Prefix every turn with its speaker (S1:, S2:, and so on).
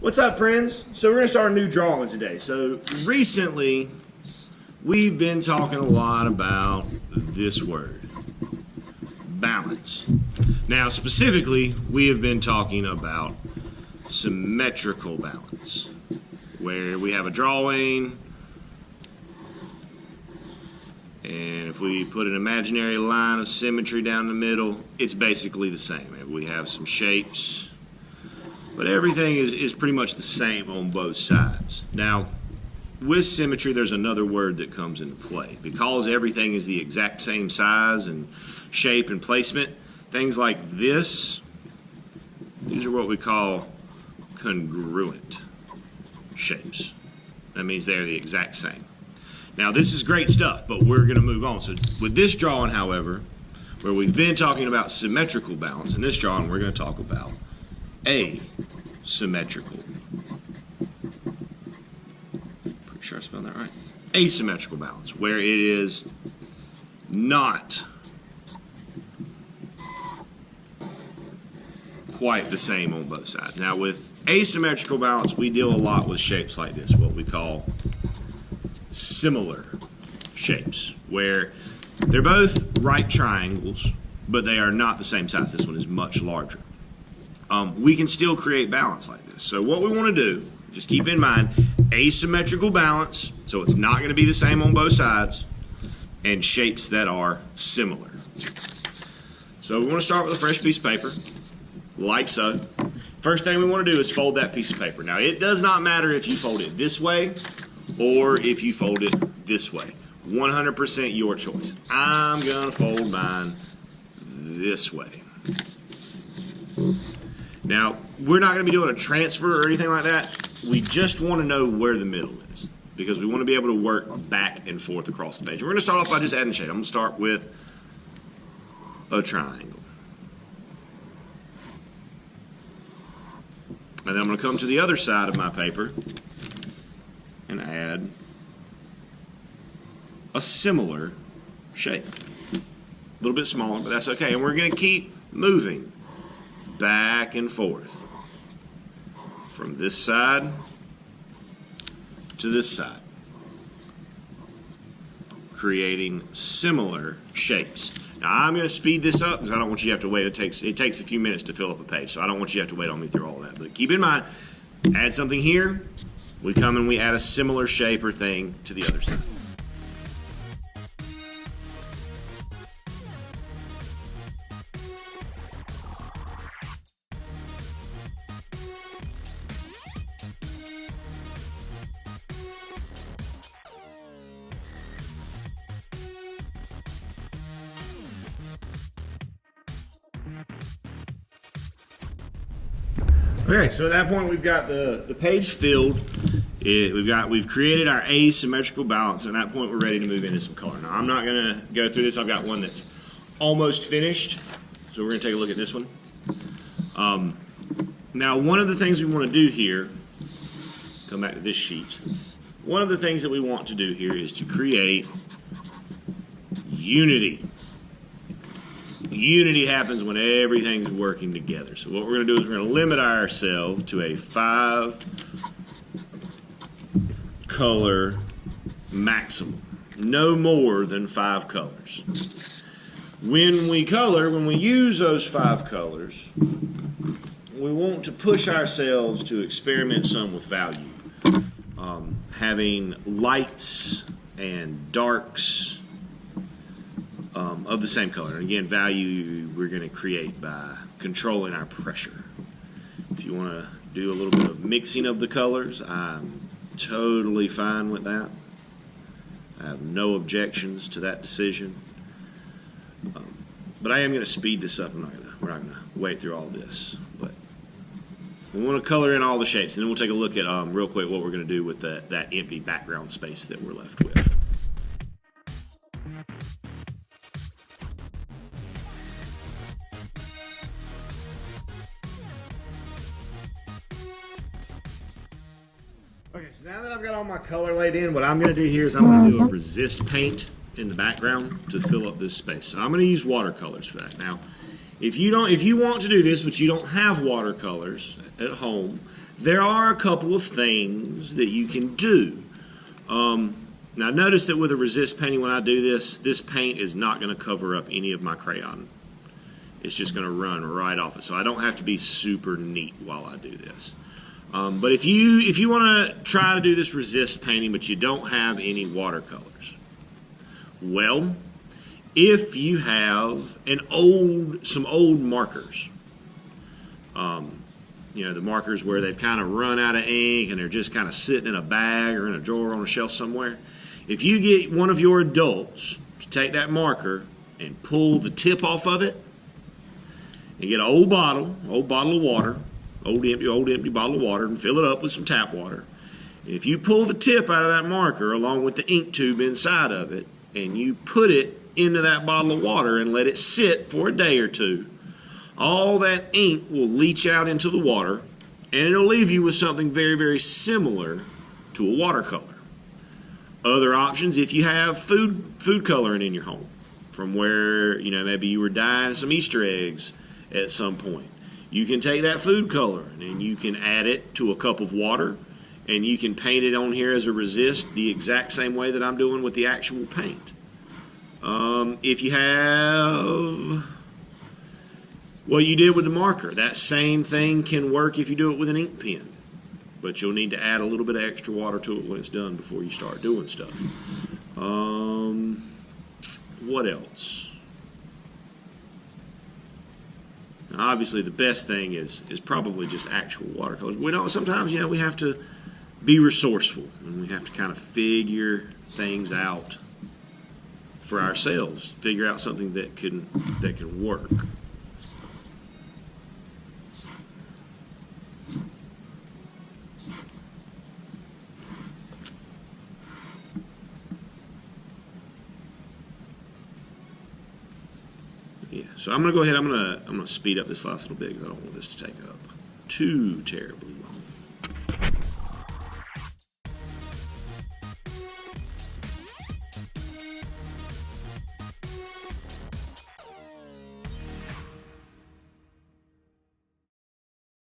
S1: What's up, friends? So we're going to start a new drawing today. So recently, we've been talking a lot about this word, balance. Now, specifically, we have been talking about symmetrical balance, where we have a drawing, and if we put an imaginary line of symmetry down the middle, it's basically the same. We have some shapes, but everything is pretty much the same on both sides. Now, with symmetry, there's another word that comes into play. Because everything is the exact same size and shape and placement, things like this, these are what we call congruent shapes. That means they're the exact same. Now, this is great stuff, but we're going to move on. So with this drawing, however, where we've been talking about symmetrical balance, in this drawing we're going to talk about asymmetrical. Pretty sure I spelled that right. Asymmetrical balance, where it is not quite the same on both sides. Now, with asymmetrical balance, we deal a lot with shapes like this, what we call similar shapes, where they're both right triangles, but they are not the same size. This one is much larger. We can still create balance like this. So what we want to do, just keep in mind, asymmetrical balance, so it's not going to be the same on both sides, and shapes that are similar. So we want to start with a fresh piece of paper, like so. First thing we want to do is fold that piece of paper. Now, it does not matter if you fold it this way or if you fold it this way. 100% your choice. I'm going to fold mine this way. Now, we're not going to be doing a transfer or anything like that. We just want to know where the middle is, because we want to be able to work back and forth across the page. We're going to start off by just adding shade. I'm going to start with a triangle. And then I'm going to come to the other side of my paper and add a similar shape. A little bit smaller, but that's okay. And we're going to keep moving back and forth from this side to this side, creating similar shapes. Now, I'm going to speed this up because I don't want you to have to wait. It takes a few minutes to fill up a page, so I don't want you to have to wait on me through all that. But keep in mind, add something here, we come and we add a similar shape or thing to the other side. Okay, so at that point we've got the page filled. We've created our asymmetrical balance, and at that point we're ready to move into some color. Now, I'm not going to go through this. I've got one that's almost finished, so we're going to take a look at this one. Now, one of the things we want to do here, come back to this sheet, one of the things that we want to do here is to create unity. Unity happens when everything's working together. So what we're going to do is we're going to limit ourselves to a 5-color maximum. No more than 5 colors. When we use those 5 colors, we want to push ourselves to experiment some with value. Having lights and darks of the same color. And again, value we're going to create by controlling our pressure. If you want to do a little bit of mixing of the colors, I'm totally fine with that. I have no objections to that decision. But I am going to speed this up. We're not going to wait through all this. But we want to color in all the shapes, and then we'll take a look at real quick what we're going to do with that empty background space that we're left with. Okay, so now that I've got all my color laid in, what I'm going to do here is I'm going to do a resist paint in the background to fill up this space. So I'm going to use watercolors for that. Now, if you want to do this, but you don't have watercolors at home, there are a couple of things that you can do. Now notice that with a resist painting, when I do this, this paint is not going to cover up any of my crayon. It's just going to run right off it. So I don't have to be super neat while I do this. But if you want to try to do this resist painting, but you don't have any watercolors, well, if you have some old markers, the markers where they've kind of run out of ink and they're just kind of sitting in a bag or in a drawer on a shelf somewhere, if you get one of your adults to take that marker and pull the tip off of it, and get an old bottle of water, old empty bottle of water, and fill it up with some tap water. And if you pull the tip out of that marker along with the ink tube inside of it, and you put it into that bottle of water and let it sit for a day or two, all that ink will leach out into the water, and it'll leave you with something very, very similar to a watercolor. Other options, if you have food coloring in your home, from where maybe you were dyeing some Easter eggs at some point, you can take that food color and you can add it to a cup of water, and you can paint it on here as a resist the exact same way that I'm doing with the actual paint. If you have what you did with the marker, that same thing can work if you do it with an ink pen, but you'll need to add a little bit of extra water to it when it's done before you start doing stuff. What else? Now, obviously, the best thing is probably just actual watercolors. Sometimes we have to be resourceful, and we have to kind of figure things out for ourselves. Figure out something that can work. Yeah, so I'm going to go ahead. I'm going to speed up this last little bit because I don't want this to take up too terribly long.